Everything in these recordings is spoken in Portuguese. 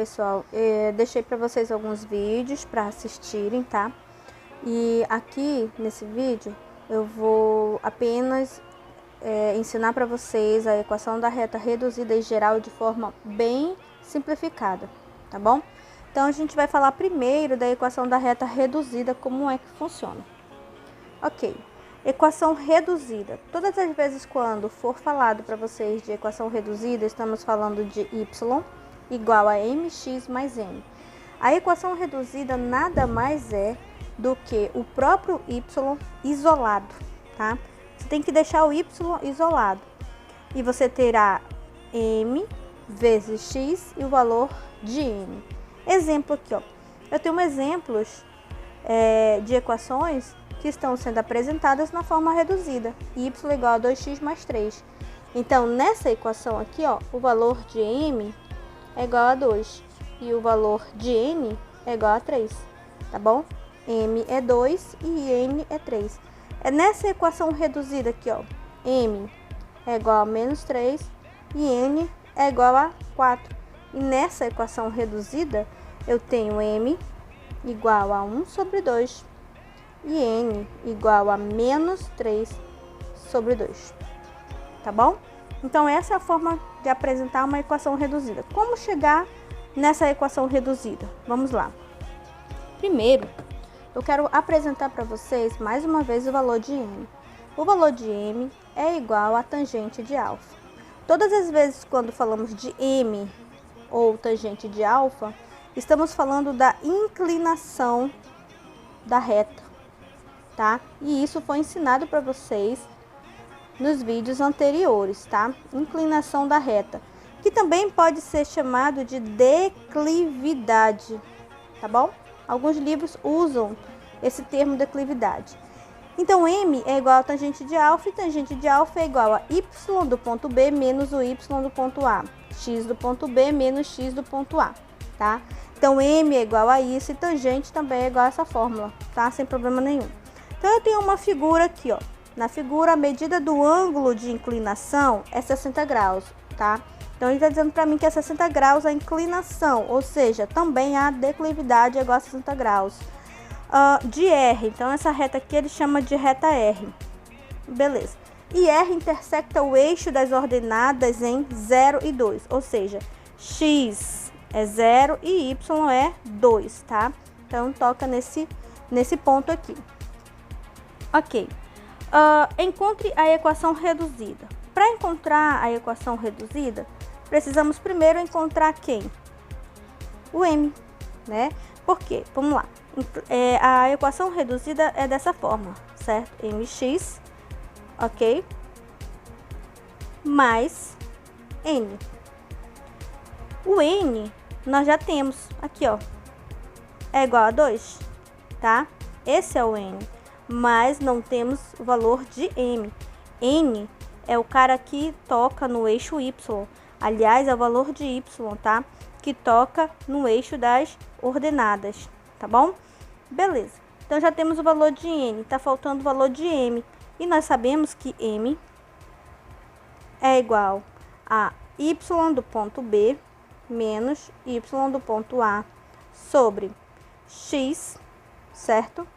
pessoal, deixei para vocês alguns vídeos para assistirem, tá? E aqui nesse vídeo eu vou apenas ensinar para vocês a equação da reta reduzida e geral de forma bem simplificada, tá bom? Então a gente vai falar primeiro da equação da reta reduzida, como é que funciona. Ok, equação reduzida. Todas as vezes quando for falado para vocês de equação reduzida, estamos falando de y igual a mx mais n. A equação reduzida nada mais é do que o próprio y isolado, tá? Você tem que deixar o y isolado e você terá m vezes x e o valor de n. Exemplo aqui, ó. Eu tenho exemplos de equações que estão sendo apresentadas na forma reduzida. Y igual a 2x mais 3. Então, nessa equação aqui, ó, o valor de m é igual a 2 e o valor de n é igual a 3, tá bom? M é 2 e n é 3. É nessa equação reduzida aqui, ó, m é igual a menos 3 e n é igual a 4. E nessa equação reduzida, eu tenho m igual a 1 sobre 2 e n igual a menos 3 sobre 2, tá bom? Então, essa é a forma de apresentar uma equação reduzida. Como chegar nessa equação reduzida? Vamos lá. Primeiro, eu quero apresentar para vocês mais uma vez o valor de m. O valor de m é igual a tangente de alfa. Todas as vezes quando falamos de m ou tangente de alfa, estamos falando da inclinação da reta, tá? E isso foi ensinado para vocês nos vídeos anteriores, tá? Inclinação da reta, que também pode ser chamado de declividade, tá bom? Alguns livros usam esse termo declividade. Então, m é igual a tangente de alfa e tangente de alfa é igual a y do ponto B menos o y do ponto A, x do ponto B menos x do ponto A, tá? Então, m é igual a isso e tangente também é igual a essa fórmula, tá? Sem problema nenhum. Então, eu tenho uma figura aqui, ó. Na figura, a medida do ângulo de inclinação é 60 graus, tá? Então, ele está dizendo para mim que é 60 graus a inclinação, ou seja, também a declividade é igual a 60 graus. De R, então essa reta aqui ele chama de reta R, beleza. E R intersecta o eixo das ordenadas em 0 e 2, ou seja, x é 0 e y é 2, tá? Então, toca nesse ponto aqui. Ok. Encontre a equação reduzida. Para encontrar a equação reduzida, precisamos primeiro encontrar quem? O m, né? Por quê? Vamos lá. A equação reduzida é dessa forma, certo? mx, ok? Mais n. O n nós já temos aqui, ó. É igual a 2, tá? Esse é o n. Mas não temos o valor de m. N é o cara que toca no eixo y. Aliás, é o valor de y, tá? Que toca no eixo das ordenadas, tá bom? Beleza. Então, já temos o valor de n. Tá faltando o valor de m. E nós sabemos que m é igual a y do ponto B menos y do ponto A sobre x, certo?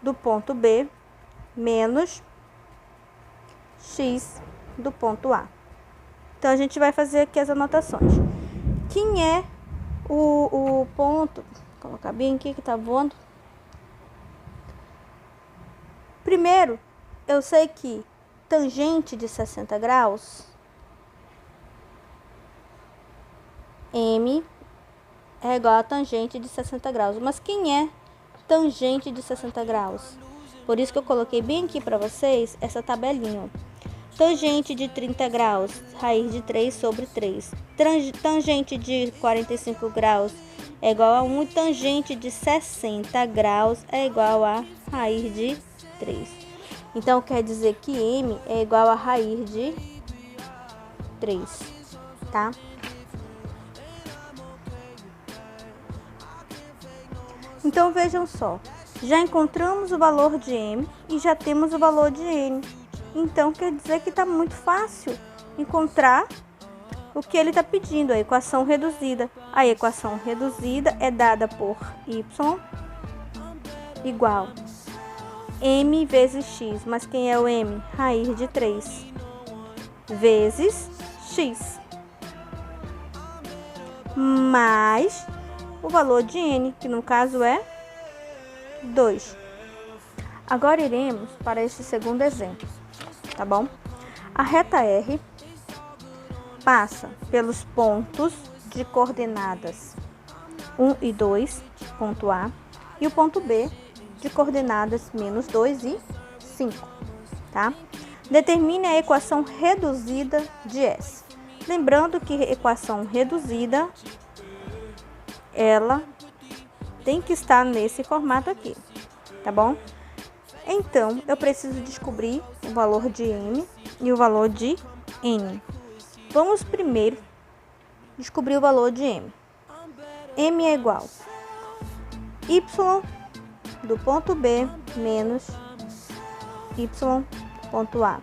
Do ponto B menos x do ponto A. Então, a gente vai fazer aqui as anotações. Quem é o ponto? Vou colocar bem aqui que tá voando. Primeiro, eu sei que tangente de 60 graus, m é igual a tangente de 60 graus. Mas quem é tangente de 60 graus? Por isso que eu coloquei bem aqui para vocês essa tabelinha. Tangente de 30 graus, raiz de 3 sobre 3. Tangente de 45 graus é igual a 1 e tangente de 60 graus é igual a raiz de 3. Então, quer dizer que m é igual a raiz de 3, tá? Então, vejam só. Já encontramos o valor de m e já temos o valor de n. Então, quer dizer que está muito fácil encontrar o que ele está pedindo, a equação reduzida. A equação reduzida é dada por y igual m vezes x, mas quem é o m? Raiz de 3 vezes x, mais o valor de n, que no caso é 2. Agora iremos para este segundo exemplo, tá bom? A reta R passa pelos pontos de coordenadas 1 e 2, ponto A, e o ponto B de coordenadas menos 2 e 5, tá? Determine a equação reduzida de S. Lembrando que equação reduzida, ela tem que estar nesse formato aqui, tá bom? Então, eu preciso descobrir o valor de m e o valor de n. Vamos primeiro descobrir o valor de m. M é igual a y do ponto B menos y do ponto A,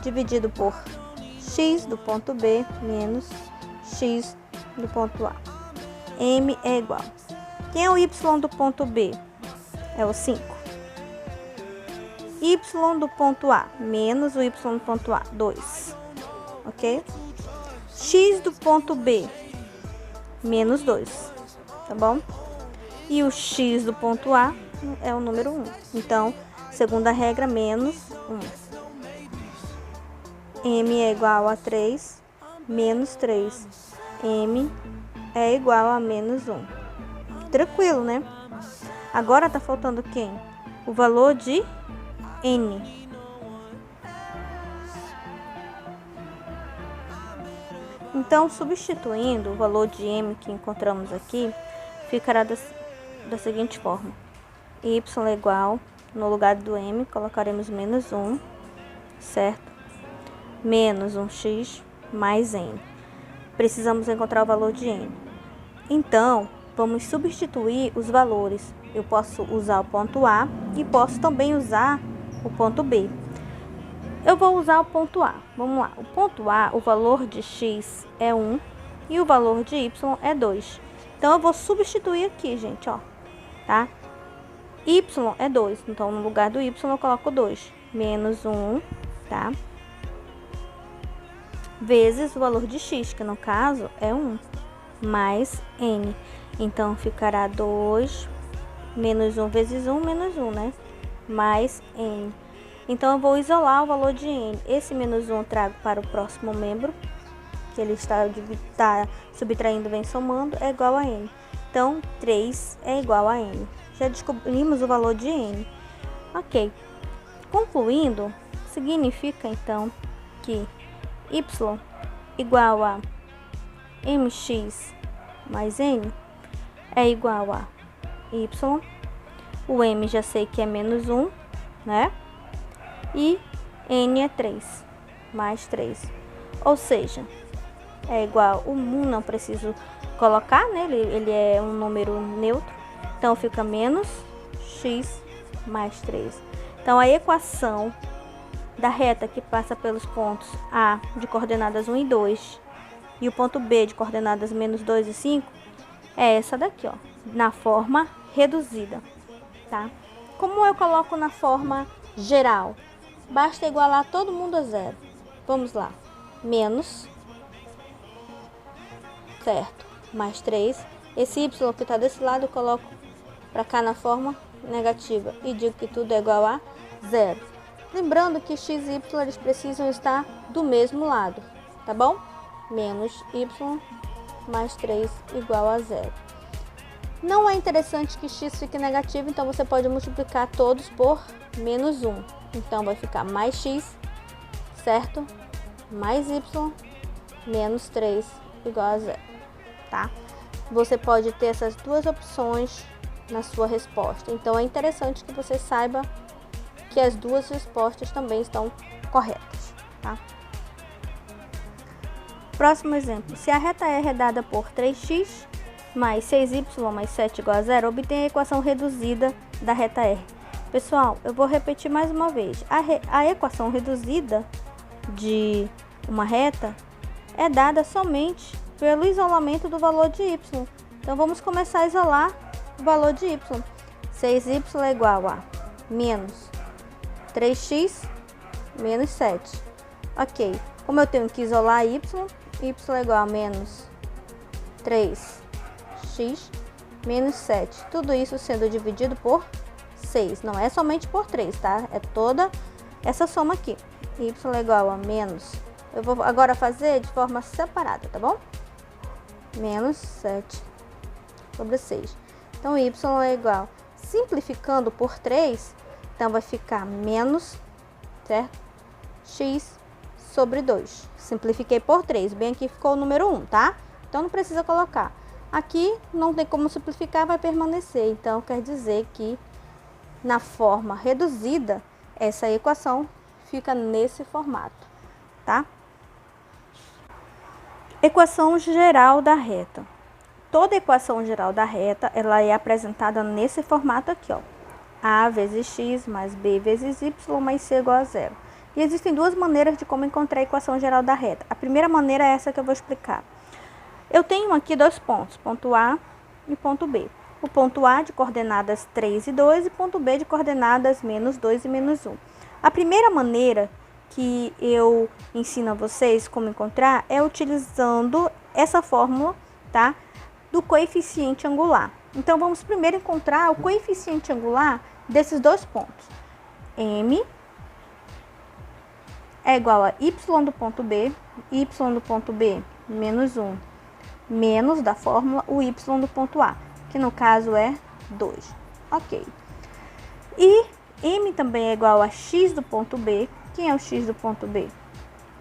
dividido por x do ponto B menos x do ponto A. M é igual. Quem é o y do ponto B? É o 5. Y do ponto A menos o y do ponto A, 2. Ok? X do ponto B, menos 2. Tá bom? E o x do ponto A é o número 1. Então, segunda regra, menos 1. M é igual a 3, menos 3. M é igual a menos 1. Tranquilo, né? Agora tá faltando quem? O valor de n. Então, substituindo o valor de m que encontramos aqui, ficará da seguinte forma. Y é igual, no lugar do m, colocaremos menos 1, certo? Menos 1x mais n. Precisamos encontrar o valor de n. Então, vamos substituir os valores. Eu posso usar o ponto A e posso também usar o ponto B. Eu vou usar o ponto A. Vamos lá. O ponto A, o valor de x é 1 e o valor de y é 2. Então, eu vou substituir aqui, gente, ó, tá? Y é 2, então no lugar do y eu coloco 2. Menos 1, tá? Vezes o valor de x, que no caso é 1, mais n. Então, ficará 2, menos 1 vezes 1, menos 1, né? Mais n. Então, eu vou isolar o valor de n. Esse menos 1 eu trago para o próximo membro, que ele está subtraindo, vem somando, é igual a n. Então, 3 é igual a n. Já descobrimos o valor de n. Ok. Concluindo, significa então que y igual a mx mais n é igual a y. O m já sei que é menos 1, né? E n é 3, mais 3. Ou seja, é igual, o 1 não preciso colocar, né? Ele é um número neutro. Então, fica menos x mais 3. Então, a equação da reta que passa pelos pontos A de coordenadas 1 e 2 e o ponto B de coordenadas menos 2 e 5 é essa daqui, ó, na forma reduzida, tá? Como eu coloco na forma geral? Basta igualar todo mundo a zero. Vamos lá. Menos, certo, mais 3. Esse y que está desse lado eu coloco para cá na forma negativa e digo que tudo é igual a zero. Lembrando que x e y eles precisam estar do mesmo lado, tá bom? Menos y mais 3 igual a zero. Não é interessante que x fique negativo, então você pode multiplicar todos por menos 1. Então, vai ficar mais x, certo? Mais y, menos 3 igual a zero, tá? Você pode ter essas duas opções na sua resposta. Então, é interessante que você saiba que as duas respostas também estão corretas, tá? Próximo exemplo. Se a reta R é dada por 3x mais 6y mais 7 igual a zero, obtenha a equação reduzida da reta R. Pessoal, eu vou repetir mais uma vez. A equação reduzida de uma reta é dada somente pelo isolamento do valor de y. Então, vamos começar a isolar o valor de y. 6y é igual a menos 3x menos 7. Ok. Como eu tenho que isolar y é igual a menos 3x menos 7. Tudo isso sendo dividido por 6. Não é somente por 3, tá? É toda essa soma aqui. Y é igual a menos... Eu vou agora fazer de forma separada, tá bom? Menos 7 sobre 6. Então, y é igual... Simplificando por 3, então vai ficar menos, certo? X sobre 2. Simplifiquei por 3. Bem aqui ficou o número 1, tá? Então, não precisa colocar. Aqui não tem como simplificar, vai permanecer. Então, quer dizer que na forma reduzida, essa equação fica nesse formato, tá? Equação geral da reta. Toda equação geral da reta, ela é apresentada nesse formato aqui, ó. A vezes x mais b vezes y mais c igual a 0. E existem duas maneiras de como encontrar a equação geral da reta. A primeira maneira é essa que eu vou explicar. Eu tenho aqui dois pontos, ponto A e ponto B. O ponto A de coordenadas 3 e 2 e ponto B de coordenadas menos 2 e menos 1. A primeira maneira que eu ensino a vocês como encontrar é utilizando essa fórmula, tá? Do coeficiente angular. Então, vamos primeiro encontrar o coeficiente angular desses dois pontos. M é igual a y do ponto B menos 1, menos da fórmula o y do ponto A, que no caso é 2. Ok. E M também é igual a x do ponto B. Quem é o x do ponto B?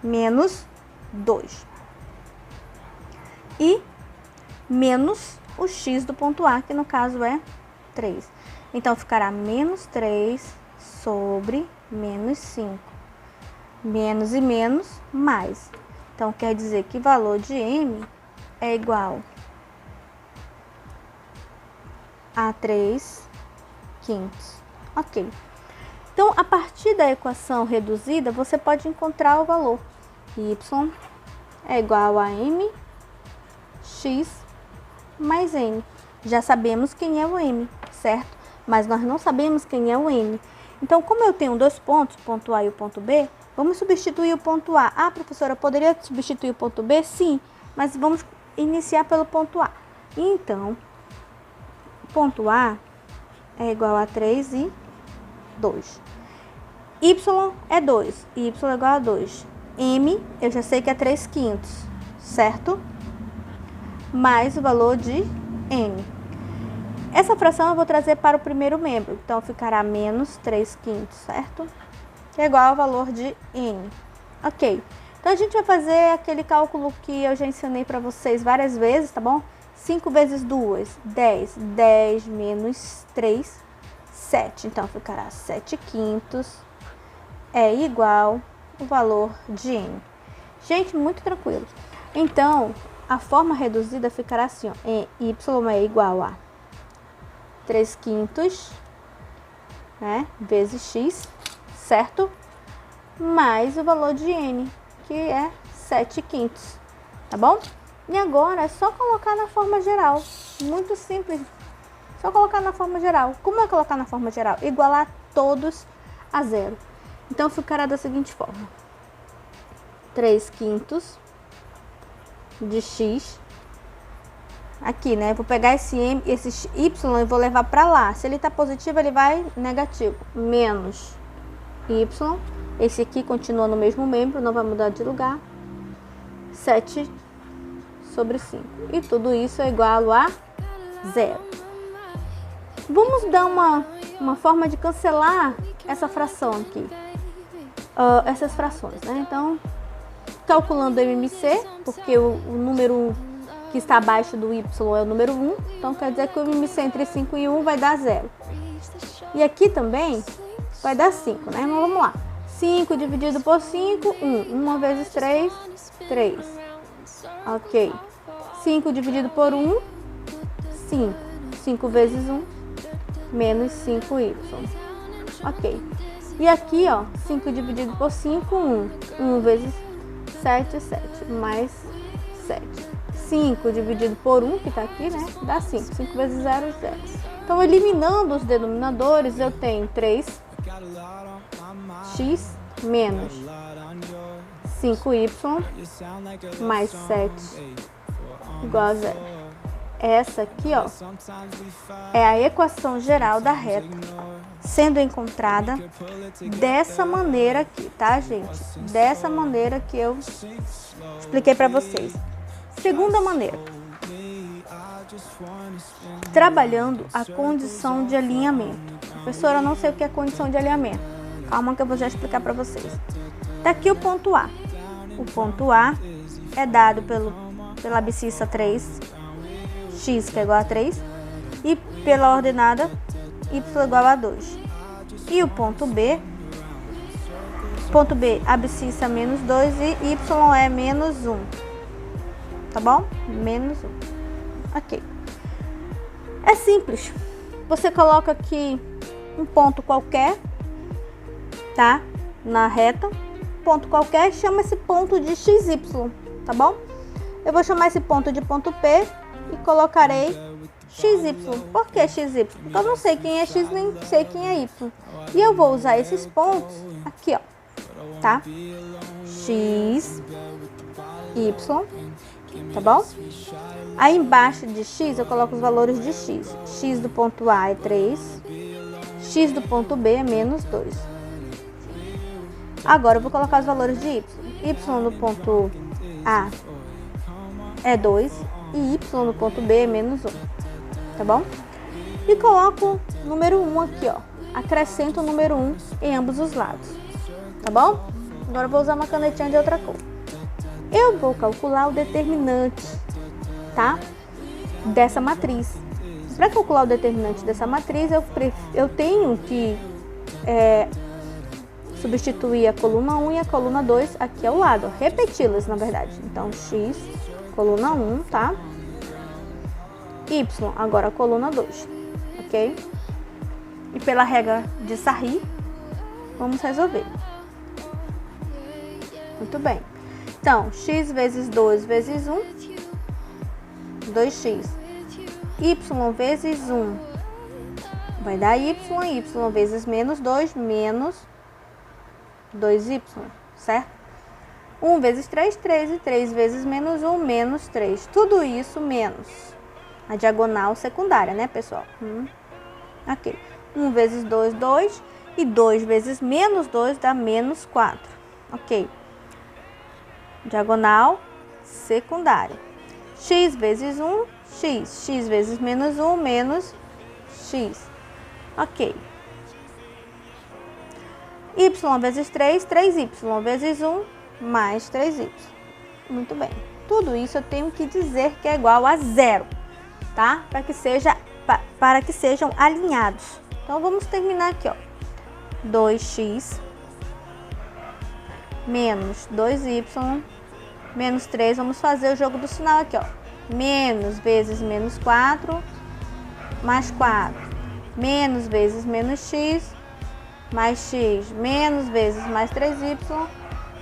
Menos 2. E menos o x do ponto A, que no caso é 3. Então, ficará menos 3 sobre menos 5. Menos e menos, mais. Então, quer dizer que o valor de M é igual a 3/5. Ok. Então, a partir da equação reduzida, você pode encontrar o valor. Y é igual a mx mais n. Já sabemos quem é o m, certo? Mas nós não sabemos quem é o n. Então, como eu tenho dois pontos, o ponto A e o ponto B, vamos substituir o ponto A. Ah, professora, poderia substituir o ponto B? Sim, mas vamos iniciar pelo ponto A. Então, o ponto A é igual a 3 e 2. Y é 2. Y é igual a 2. M, eu já sei que é 3/5, certo? Mais o valor de N. Essa fração eu vou trazer para o primeiro membro. Então, ficará menos 3/5, certo? Que é igual ao valor de N. Ok. Então, a gente vai fazer aquele cálculo que eu já ensinei para vocês várias vezes, tá bom? 5 vezes 2, 10. 10 menos 3, 7. Então, ficará 7/5 é igual ao valor de N. Gente, muito tranquilo. Então, a forma reduzida ficará assim, ó. Y é igual a 3/5, né? Vezes x, certo? Mais o valor de N, que é 7/5, tá bom? E agora é só colocar na forma geral. Muito simples. Só colocar na forma geral. Como é colocar na forma geral? Igualar todos a 0. Então, ficará da seguinte forma. 3/5 de x. Aqui, né? Vou pegar esse m, esse y e vou levar para lá. Se ele tá positivo, ele vai negativo. Menos y. Esse aqui continua no mesmo membro, não vai mudar de lugar. 7 sobre 5. E tudo isso é igual a 0. Vamos dar uma forma de cancelar essa fração aqui. Essas frações, né? Então, calculando o MMC, porque o número que está abaixo do Y é o número 1, então quer dizer que o MMC entre 5 e 1 vai dar 0. E aqui também vai dar 5, né? Mas vamos lá. 5 dividido por 5, 1. 1 vezes 3, 3. Ok. 5 dividido por 1, 5. 5 vezes 1, menos 5y. Ok. E aqui, ó, 5 dividido por 5, 1. 1 vezes 7, 7. Mais 7. 5 dividido por 1, que está aqui, né? Dá 5. 5 vezes 0, 0. Então, eliminando os denominadores, eu tenho 3x menos 5y mais 7 igual a 0. Essa aqui, ó, é a equação geral da reta, sendo encontrada dessa maneira aqui, tá, gente? Dessa maneira que eu expliquei para vocês. Segunda maneira, trabalhando a condição de alinhamento. Professora, eu não sei o que é condição de alinhamento. Calma que eu vou já explicar para vocês. Tá aqui o ponto A. O ponto A é dado pela abscissa 3, x que é igual a 3, e pela ordenada y igual a 2. E o ponto B, abscissa menos 2 e y é menos 1. Tá bom? Menos 1. Ok. É simples. Você coloca aqui um ponto qualquer, tá? Na reta. Ponto qualquer, chama esse ponto de XY, tá bom? Eu vou chamar esse ponto de ponto P e colocarei XY. Por que XY? Porque eu não sei quem é X nem sei quem é Y. E eu vou usar esses pontos aqui, ó, tá? X, Y, tá bom? Aí embaixo de X eu coloco os valores de X. X do ponto A é 3, X do ponto B é menos 2. Agora eu vou colocar os valores de Y. Y no ponto A é 2 e Y no ponto B é menos 1. Tá bom? E coloco o número 1 aqui, ó. Acrescento o número 1 em ambos os lados. Tá bom? Agora eu vou usar uma canetinha de outra cor. Eu vou calcular o determinante, tá? Dessa matriz. Para calcular o determinante dessa matriz, eu tenho que substituir a coluna 1 e a coluna 2 aqui ao lado, repeti-las na verdade. Então, x, coluna 1, tá? Y, agora a coluna 2, ok? E pela regra de Sarri, vamos resolver. Muito bem. Então, x vezes 2 vezes 1, 2x. Y vezes 1 vai dar y, y vezes menos 2, menos 2y, certo? 1 vezes 3, 3, e 3 vezes menos 1, menos 3. Tudo isso menos a diagonal secundária, né, pessoal? Ok. 1 vezes 2, 2, e 2 vezes menos 2 dá menos 4. Ok. Diagonal secundária. X vezes 1, x. X vezes menos 1, menos x. Ok. Y vezes 3, 3y vezes 1, mais 3y. Muito bem. Tudo isso eu tenho que dizer que é igual a 0, tá? Para que sejam alinhados. Então, vamos terminar aqui, ó. 2x menos 2y menos 3. Vamos fazer o jogo do sinal aqui, ó. Menos vezes menos 4, mais 4. Menos vezes menos x, mais x, menos vezes mais 3y,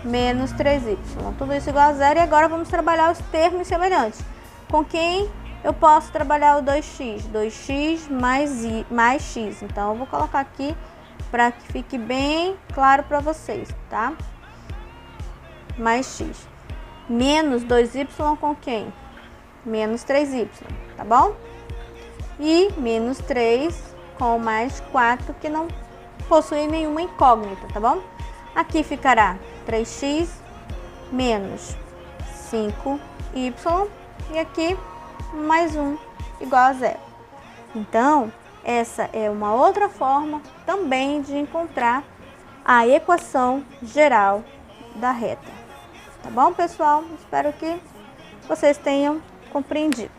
menos 3y. Tudo isso igual a 0. E agora vamos trabalhar os termos semelhantes. Com quem eu posso trabalhar o 2x? 2x mais x. Então, eu vou colocar aqui para que fique bem claro para vocês, tá? Mais x. Menos 2y com quem? Menos 3y, tá bom? E menos 3 com mais 4, que não possui nenhuma incógnita, tá bom? Aqui ficará 3x menos 5y e aqui mais 1 igual a 0. Então, essa é uma outra forma também de encontrar a equação geral da reta. Tá bom, pessoal? Espero que vocês tenham compreendido.